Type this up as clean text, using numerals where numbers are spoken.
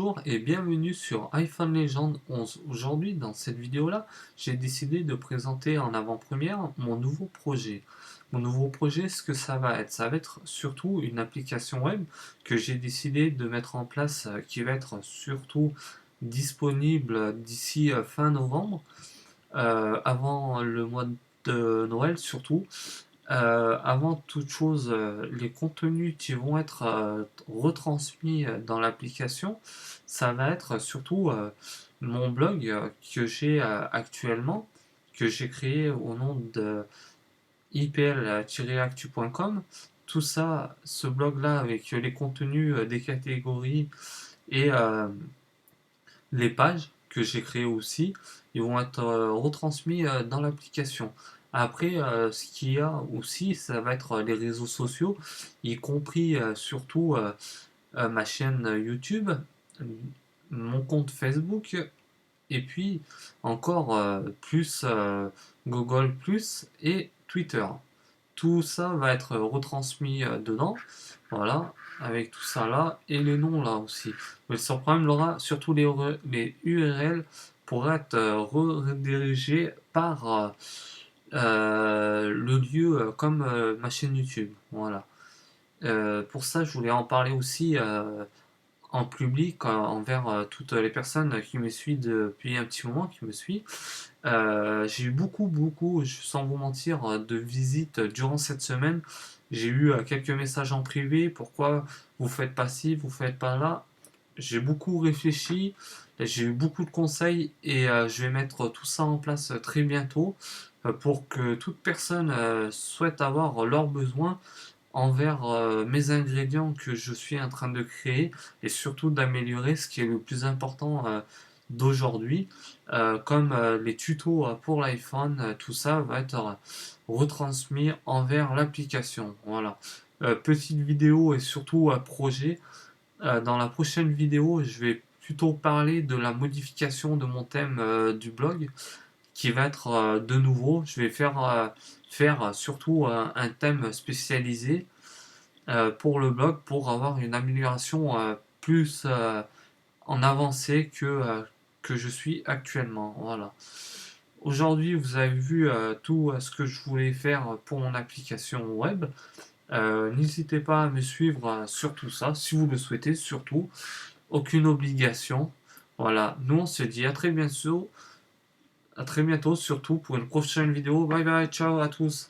Bonjour et bienvenue sur iPhone Legend 11. Aujourd'hui, dans cette vidéo-là, j'ai décidé de présenter en avant-première mon nouveau projet. Mon nouveau projet, ce que ça va être? Ça va être surtout une application web que j'ai décidé de mettre en place, qui va être surtout disponible d'ici fin novembre, avant le mois de Noël surtout. Avant toute chose, les contenus qui vont être retransmis dans l'application, ça va être surtout mon blog que j'ai actuellement, que j'ai créé au nom de ipl-actu.com. Tout ça, ce blog-là, avec les contenus des catégories et les pages que j'ai créées aussi, ils vont être retransmis dans l'application. Après, ce qu'il y a aussi, ça va être les réseaux sociaux, y compris surtout ma chaîne YouTube, mon compte Facebook, et puis encore plus Google Plus et Twitter. Tout ça va être retransmis dedans, voilà, avec tout ça là, et les noms là aussi. Mais sans problème, Laura, surtout les URL pourraient être redirigés par le lieu comme ma chaîne YouTube, voilà. Pour ça, je voulais en parler aussi en public envers toutes les personnes qui me suivent depuis un petit moment, qui me suivent. J'ai eu beaucoup, sans vous mentir, de visites durant cette semaine. J'ai eu quelques messages en privé, pourquoi vous faites pas ci, vous faites pas là. J'ai beaucoup réfléchi, j'ai eu beaucoup de conseils et je vais mettre tout ça en place très bientôt pour que toute personne souhaite avoir leurs besoins envers mes ingrédients que je suis en train de créer et surtout d'améliorer ce qui est le plus important d'aujourd'hui, comme les tutos pour l'iPhone, tout ça va être retransmis envers l'application. Voilà. Petite vidéo et surtout projet. Dans la prochaine vidéo, je vais plutôt parler de la modification de mon thème du blog qui va être de nouveau. Je vais faire surtout un thème spécialisé pour le blog pour avoir une amélioration plus en avancée que je suis actuellement. Voilà. Aujourd'hui, vous avez vu tout ce que je voulais faire pour mon application web. N'hésitez pas à me suivre sur tout ça, si vous le souhaitez, surtout. Aucune obligation. Voilà, nous on se dit à très bientôt surtout pour une prochaine vidéo. Bye bye, ciao à tous.